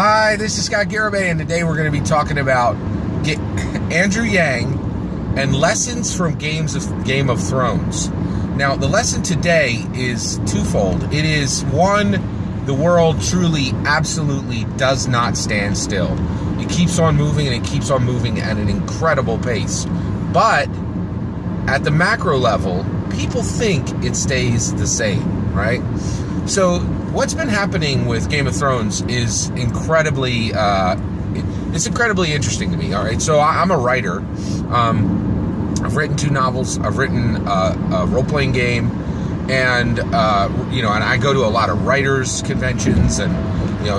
Hi, this is Garibay, and today we're going to be talking about Andrew Yang and lessons from Game of Thrones. Now, the lesson today is twofold. It is, one, the world truly, absolutely does not stand still. It keeps on moving, and it keeps on moving at an incredible pace. But at the macro level, people think it stays the same, right? So what's been happening with Game of Thrones is incredibly interesting to me. All right, so I'm a writer. I've written 2 novels. I've written a role-playing game, and and I go to a lot of writers' conventions, and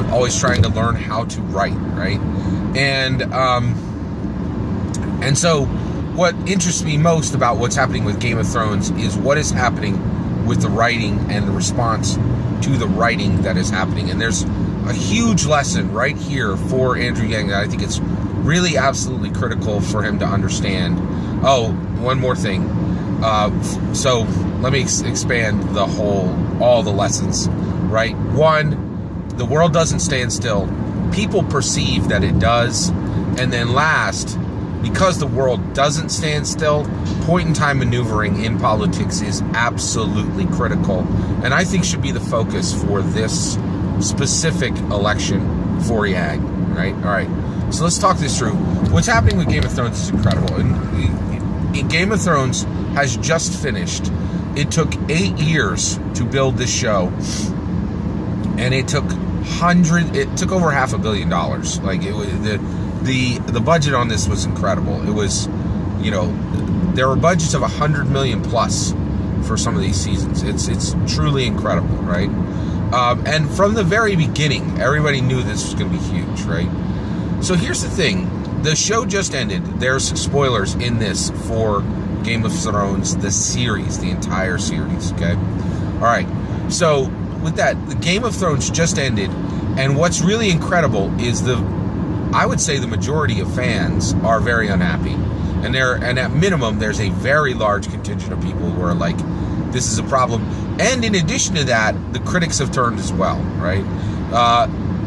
always trying to learn how to write, right? And so what interests me most about what's happening with Game of Thrones is what is happening with the writing and the response to the writing that is happening. And there's a huge lesson right here for Andrew Yang that I think it's really absolutely critical for him to understand. Oh, one more thing. So let me expand all the lessons, right? One, the world doesn't stand still. People perceive that it does. And then last, because the world doesn't stand still, point-in-time maneuvering in politics is absolutely critical, and I think should be the focus for this specific election for Yang, right? All right, so let's talk this through. What's happening with Game of Thrones is incredible. And Game of Thrones has just finished. It took 8 years to build this show, and it took over $500 million. Like, it was the budget on this was incredible. It was, there were budgets of $100 million plus for some of these seasons. It's truly incredible, right? And from the very beginning, everybody knew this was going to be huge, right? So here's the thing: the show just ended. There's spoilers in this for Game of Thrones, the series, the entire series. Okay, all right. So with that, the Game of Thrones just ended, and what's really incredible is I would say the majority of fans are very unhappy. And at minimum, there's a very large contingent of people who are like, this is a problem. And in addition to that, the critics have turned as well, right?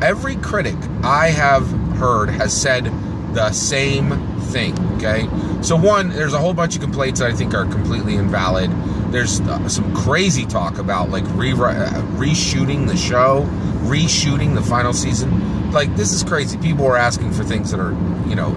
Every critic I have heard has said the same thing, okay? So one, there's a whole bunch of complaints that I think are completely invalid. There's some crazy talk about like reshooting the show, reshooting the final season. Like, this is crazy. People are asking for things that are,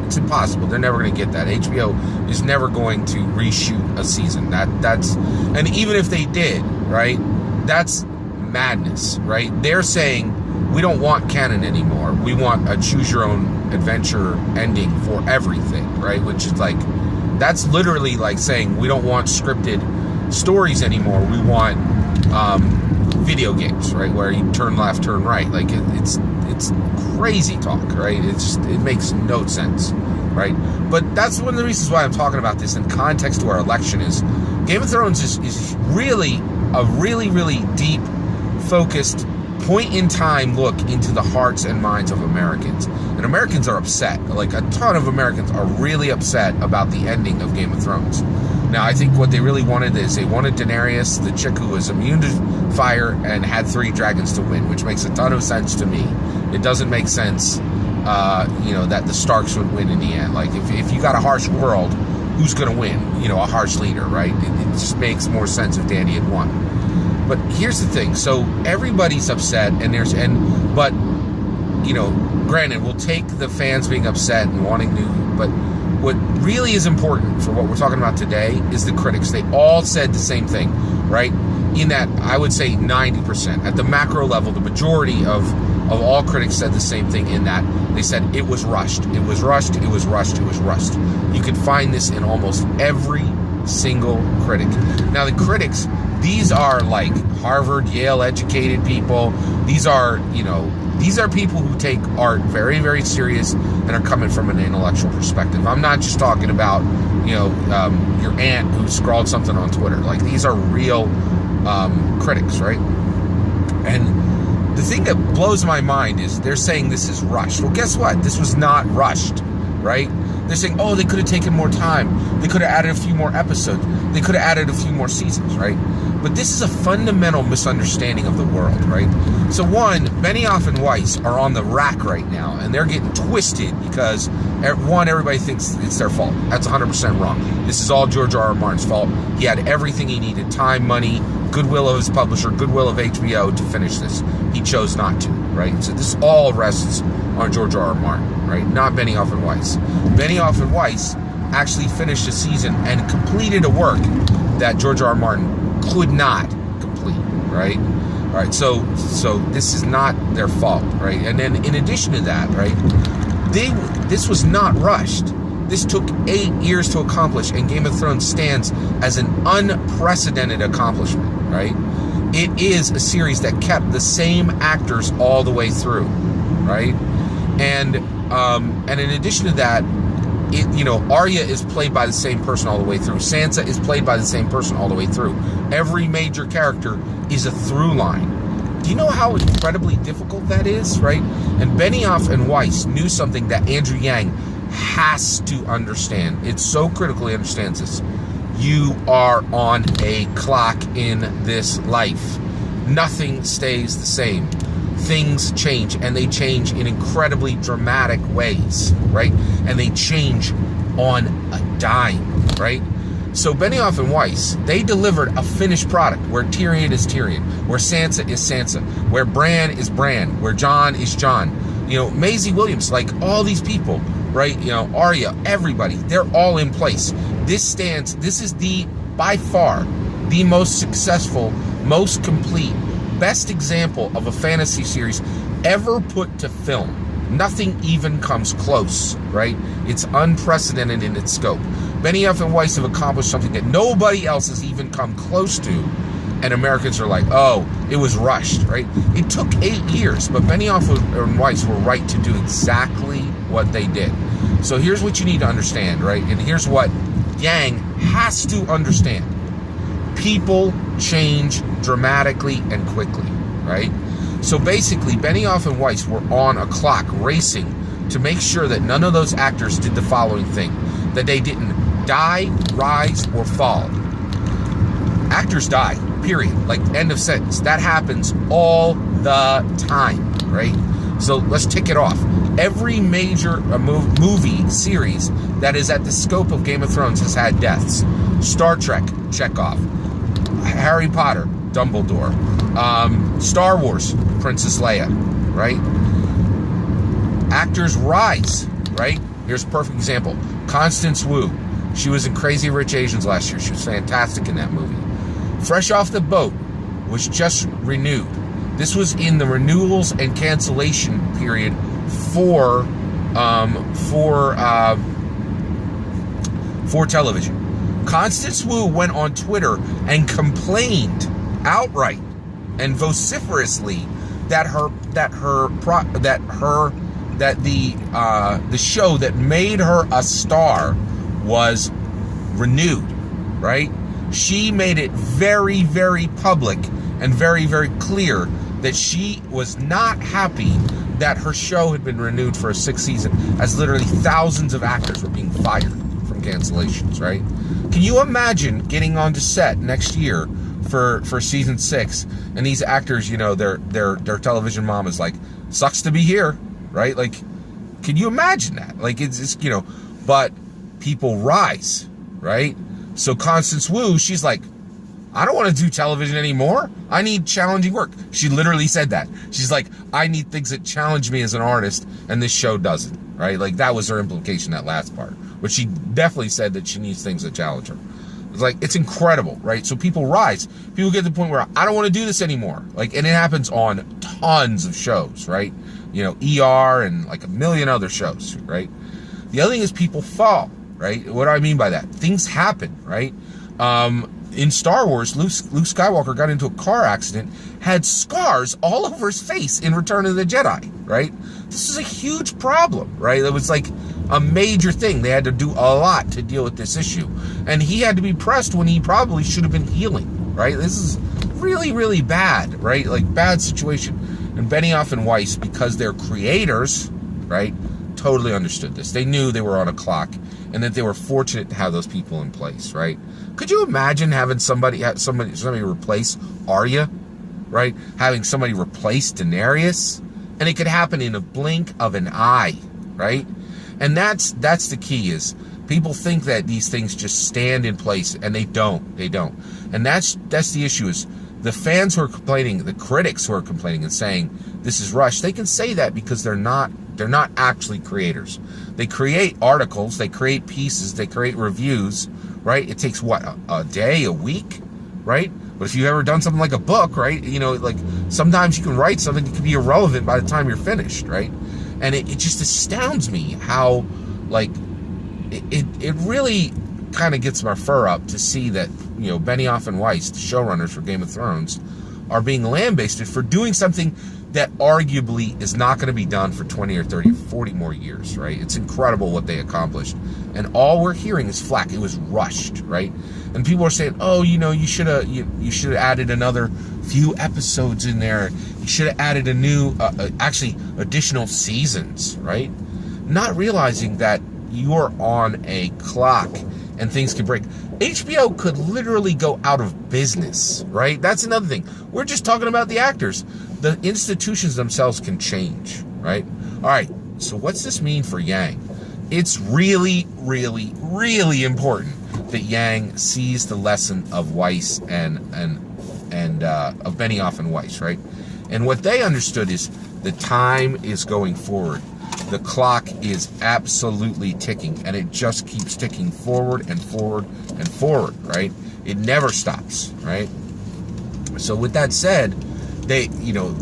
it's impossible. They're never going to get that. HBO is never going to reshoot a season. And even if they did, right, that's madness, right? They're saying, we don't want canon anymore. We want a choose-your-own-adventure ending for everything, right? Which is like, that's literally like saying, we don't want scripted stories anymore. We want video games, right, where you turn left, turn right. Like, it's crazy talk, right? It makes no sense, right? But that's one of the reasons why I'm talking about this in context to our election is Game of Thrones is really a really deep, focused, point-in-time look into the hearts and minds of Americans. And Americans are upset. Like, a ton of Americans are really upset about the ending of Game of Thrones. Now, I think what they really wanted is they wanted Daenerys, the chick who was immune to fire and had 3 dragons to win, which makes a ton of sense to me. It doesn't make sense, that the Starks would win in the end. Like, if you got a harsh world, who's going to win? A harsh leader, right? It just makes more sense if Dany had won. But here's the thing. So everybody's upset, but granted, we'll take the fans being upset and wanting new, but what really is important for what we're talking about today is the critics. They all said the same thing, right? In that, I would say 90%. At the macro level, the majority of all critics said the same thing, in that they said it was rushed. It was rushed. It was rushed. It was rushed. You could find this in almost every single critic. Now, the critics, these are like Harvard, Yale educated people. These are people who take art very, very serious and are coming from an intellectual perspective. I'm not just talking about, your aunt who scrawled something on Twitter. Like, these are real critics, right? And the thing that blows my mind is they're saying this is rushed. Well, guess what? This was not rushed, right? They're saying, oh, they could have taken more time. They could have added a few more episodes. They could have added a few more seasons, right? But this is a fundamental misunderstanding of the world, right? So one, Benioff and Weiss are on the rack right now, and they're getting twisted because, one, everybody thinks it's their fault. That's 100% wrong. This is all George R.R. Martin's fault. He had everything he needed, time, money, goodwill of his publisher, goodwill of HBO to finish this. He chose not to, right? So this all rests on George R.R. Martin, right? Not Benioff and Weiss. Benioff and Weiss actually finished a season and completed a work that George R.R. Martin could not complete, right? All right, so this is not their fault, right? And then in addition to that, right, this was not rushed. This took 8 years to accomplish, and Game of Thrones stands as an unprecedented accomplishment, right? It is a series that kept the same actors all the way through, right? And in addition to that, Arya is played by the same person all the way through. Sansa is played by the same person all the way through. Every major character is a through line. Do you know how incredibly difficult that is, right? And Benioff and Weiss knew something that Andrew Yang has to understand. It's so critical he understands this. You are on a clock in this life. Nothing stays the same. Things change, and they change in incredibly dramatic ways, right? And they change on a dime, right? So Benioff and Weiss, they delivered a finished product where Tyrion is Tyrion, where Sansa is Sansa, where Bran is Bran, where Jon is Jon. Maisie Williams, like all these people, right? Arya, everybody, they're all in place. This is by far, the most successful, most complete, best example of a fantasy series ever put to film. Nothing even comes close, right? It's unprecedented in its scope. Benioff and Weiss have accomplished something that nobody else has even come close to, and Americans are like, oh, it was rushed, right? It took 8 years, but Benioff and Weiss were right to do exactly what they did. So here's what you need to understand, right? And here's what Yang has to understand. People change dramatically and quickly, right? So basically, Benioff and Weiss were on a clock racing to make sure that none of those actors did the following thing, that they didn't die, rise, or fall. Actors die, period. Like, end of sentence. That happens all the time, right? So let's tick it off. Every major movie series that is at the scope of Game of Thrones has had deaths. Star Trek, Chekhov. Harry Potter, Dumbledore. Star Wars, Princess Leia, right? Actors rise, right? Here's a perfect example. Constance Wu. She was in Crazy Rich Asians last year. She was fantastic in that movie. Fresh Off the Boat was just renewed. This was in the renewals and cancellation period for television. Constance Wu went on Twitter and complained outright and vociferously that the show that made her a star was renewed, right? She made it very, very public and very, very clear that she was not happy that her show had been renewed for a 6th season, as literally thousands of actors were being fired from cancellations, right? Can you imagine getting onto set next year for season 6, and these actors, their television mom is like, sucks to be here, right? Like, can you imagine that? Like, it's but people rise, right? So Constance Wu, she's like, I don't want to do television anymore. I need challenging work. She literally said that. She's like, I need things that challenge me as an artist, and this show doesn't, right? Like, that was her implication, that last part. But she definitely said that she needs things that challenge her. It's like, it's incredible, right? So people rise. People get to the point where I don't want to do this anymore. Like, and it happens on tons of shows, right? ER and like a million other shows, right? The other thing is people fall, right? What do I mean by that? Things happen, right? In Star Wars, Luke Skywalker got into a car accident, had scars all over his face in Return of the Jedi, right? This is a huge problem, right? It was like a major thing. They had to do a lot to deal with this issue. And he had to be pressed when he probably should have been healing, right? This is really, really bad, right? Like, bad situation. And Benioff and Weiss, because they're creators, right, totally understood this. They knew they were on a clock, and that they were fortunate to have those people in place, right? Could you imagine having somebody replace Arya, right? Having somebody replace Daenerys, and it could happen in a blink of an eye, right? And that's the key. Is people think that these things just stand in place, and they don't. They don't. And that's the issue. Is the fans who are complaining, the critics who are complaining and saying this is rushed, they can say that because they're not actually creators. They create articles, they create pieces, they create reviews, right? It takes what, a day, a week, right? But if you've ever done something like a book, right? You know, like sometimes you can write something that can be irrelevant by the time you're finished, right? And it just astounds me how, like, it really kind of gets my fur up to see that, you know, Benioff and Weiss, the showrunners for Game of Thrones, are being lambasted for doing something that arguably is not going to be done for 20 or 30 or 40 more years, right? It's incredible what they accomplished. And all we're hearing is flack. It was rushed, right? And people are saying, oh, you know, you should have added another few episodes in there. You should have added a new, actually additional seasons, right? Not realizing that you're on a clock and things can break. HBO could literally go out of business, right? That's another thing. We're just talking about the actors. The institutions themselves can change, right? All right, so what's this mean for Yang? It's really, really, really important that Yang sees the lesson of Weiss and of Benioff and Weiss, right? And what they understood is the time is going forward. The clock is absolutely ticking, and it just keeps ticking forward and forward and forward, right? It never stops, right? So with that said, they, you know,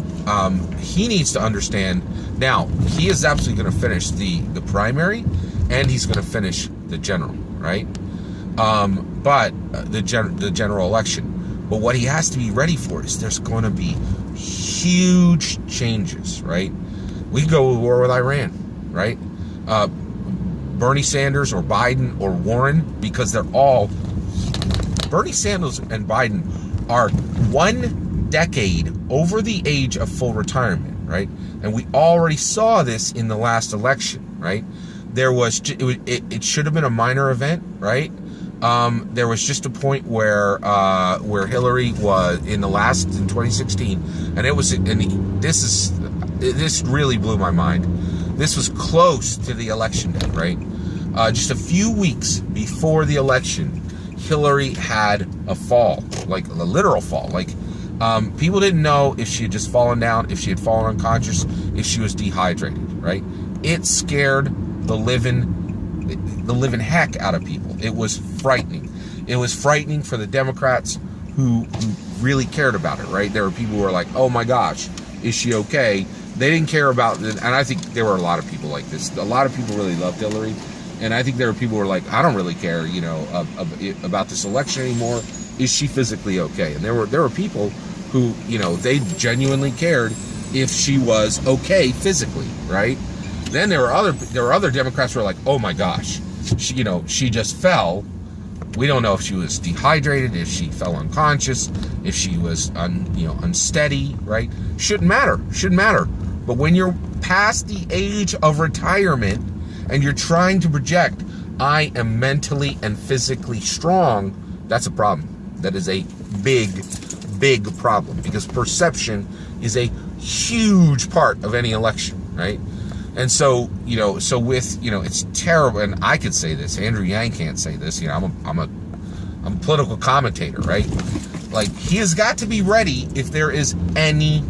he needs to understand. Now, he is absolutely going to finish the primary, and he's going to finish the general, right? But the general election. But what he has to be ready for is there's going to be huge changes, right? We could go to war with Iran, right? Bernie Sanders or Biden or Warren, because they're all, Bernie Sanders and Biden are 1 decade over the age of full retirement, right? And we already saw this in the last election, right? It should have been a minor event, right? There was just a point where Hillary was in 2016, and this really blew my mind. This was close to the election day, right? Just a few weeks before the election, Hillary had a fall, like a literal fall. Like, people didn't know if she had just fallen down, if she had fallen unconscious, if she was dehydrated, right? It scared the living heck out of people. It was frightening. It was frightening for the Democrats who really cared about it, right? There were people who were like, oh my gosh, is she okay? They didn't care about it. And I think there were a lot of people like this. A lot of people really loved Hillary. And I think there were people who were like, I don't really care, you know, about this election anymore. Is she physically okay? And there were people who, you know, they genuinely cared if she was okay physically, right? Then there were other Democrats who were like, oh my gosh, she just fell. We don't know if she was dehydrated, if she fell unconscious, if she was unsteady, right? Shouldn't matter. But when you're past the age of retirement and you're trying to project, I am mentally and physically strong, that's a problem. That is a big, big problem, because perception is a huge part of any election, right? And so, it's terrible. And I could say this. Andrew Yang can't say this. You know, I'm a political commentator, right? Like, he has got to be ready if there is any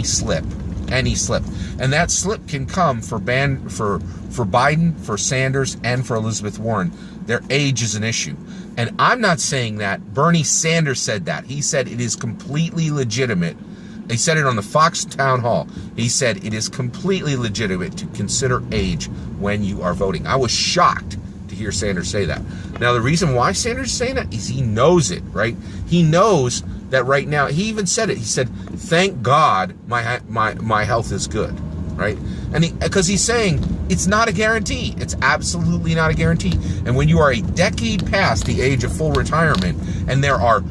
slip. And that slip can come for Biden, for Sanders, and for Elizabeth Warren. Their age is an issue. And I'm not saying that. Bernie Sanders said that. He said it is completely legitimate. He said it on the Fox Town Hall. He said it is completely legitimate to consider age when you are voting. I was shocked to hear Sanders say that. Now, the reason why Sanders is saying that is he knows it, right? He knows that right now. He even said it. He said, "Thank God my health is good," right? And because he's saying it's not a guarantee. It's absolutely not a guarantee. And when you are a decade past the age of full retirement, and there are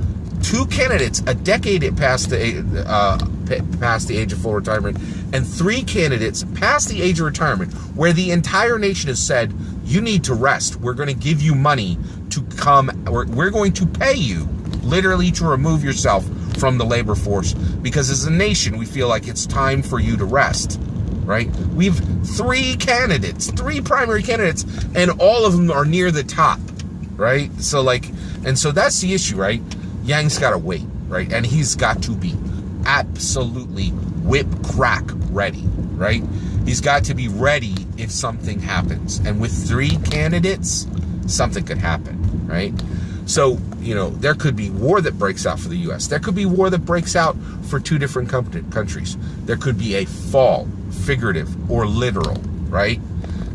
two candidates a decade past the age of full retirement, and 3 candidates past the age of retirement, where the entire nation has said, you need to rest. We're going to give you money to come. We're going to pay you literally to remove yourself from the labor force, because as a nation, we feel like it's time for you to rest, right? We've 3 candidates, 3 primary candidates, and all of them are near the top, right? So so that's the issue, right? Yang's got to wait, right? And he's got to be absolutely whip crack ready, right? He's got to be ready if something happens. And with 3 candidates, something could happen, right? So, there could be war that breaks out for the U.S. There could be war that breaks out for 2 different countries. There could be a fall, figurative or literal, right?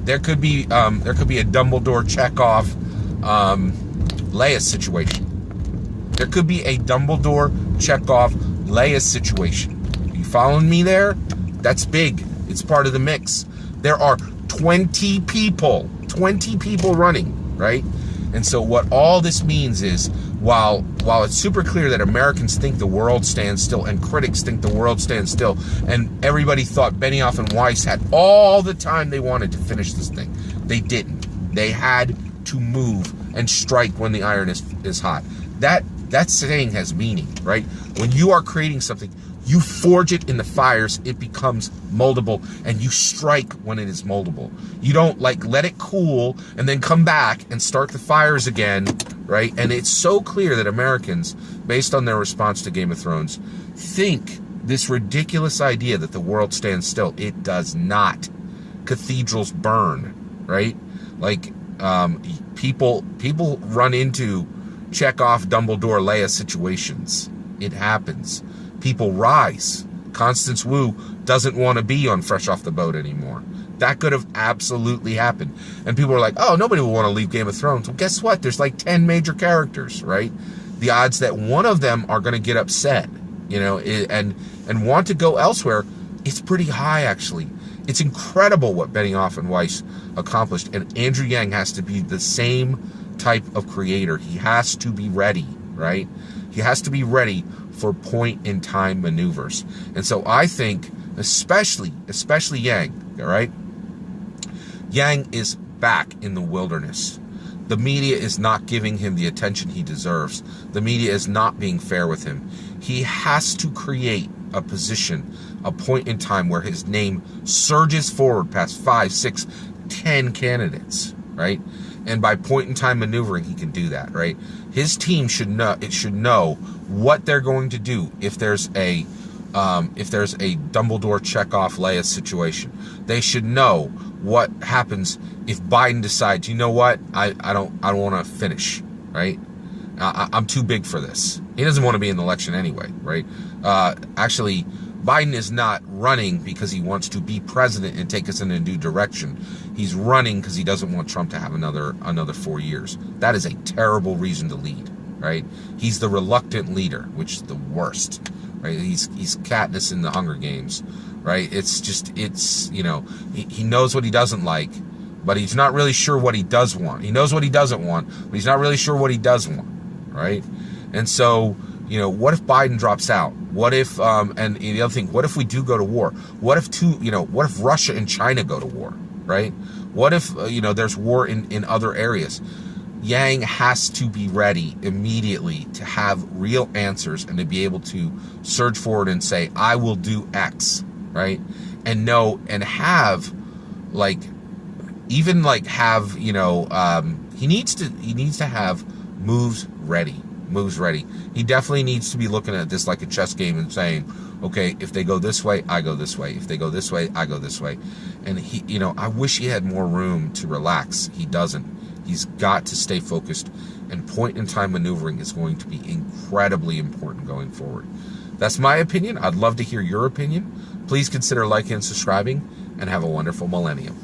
There could be a Dumbledore Chekhov Leia situation. There could be a Dumbledore Chekhov Leia situation. Are you following me there? That's big. It's part of the mix. There are 20 people running, right? And so what all this means is, while it's super clear that Americans think the world stands still and critics think the world stands still, and everybody thought Benioff and Weiss had all the time they wanted to finish this thing, they didn't. They had to move and strike when the iron is hot. That saying has meaning, right? When you are creating something, you forge it in the fires, it becomes moldable, and you strike when it is moldable. You don't let it cool and then come back and start the fires again, right? And it's so clear that Americans, based on their response to Game of Thrones, think this ridiculous idea that the world stands still. It does not. Cathedrals burn, right? People run into Chekhov, Dumbledore, Leia situations. It happens. People rise. Constance Wu doesn't want to be on Fresh Off the Boat anymore. That could have absolutely happened. And people are like, oh, nobody will want to leave Game of Thrones. Well, guess what? There's 10 major characters, right? The odds that one of them are going to get upset, and want to go elsewhere, it's pretty high, actually. It's incredible what Benioff and Weiss accomplished. And Andrew Yang has to be the same type of creator. He has to be ready, right? He has to be ready for point-in-time maneuvers. And so I think, especially Yang, all right? Yang is back in the wilderness. The media is not giving him the attention he deserves. The media is not being fair with him. He has to create a position, a point in time where his name surges forward past 5, 6, 10 candidates, right? And by point-in-time maneuvering, he can do that, right? His team should know what they're going to do if there's a Dumbledore Chekhov Leia situation. They should know what happens if Biden decides, you know what, I don't want to finish, right? I'm too big for this. He doesn't want to be in the election anyway, right? Actually, Biden is not running because he wants to be president and take us in a new direction. He's running because he doesn't want Trump to have another 4 years. That is a terrible reason to lead, right? He's the reluctant leader, which is the worst, right? He's Katniss in the Hunger Games, right? He knows what he doesn't like, but he's not really sure what he does want. He knows what he doesn't want, but he's not really sure what he does want, right? And so, what if Biden drops out? What if, and the other thing, what if we do go to war? What if Russia and China go to war, right? What if, there's war in other areas? Yang has to be ready immediately to have real answers and to be able to surge forward and say, I will do X, right? And know, and have, he needs to have moves ready. He definitely needs to be looking at this like a chess game and saying, okay, if they go this way, I go this way. If they go this way, I go this way. And I wish he had more room to relax. He doesn't. He's got to stay focused, and point-in-time maneuvering is going to be incredibly important going forward. That's my opinion. I'd love to hear your opinion. Please consider liking and subscribing, and have a wonderful millennium.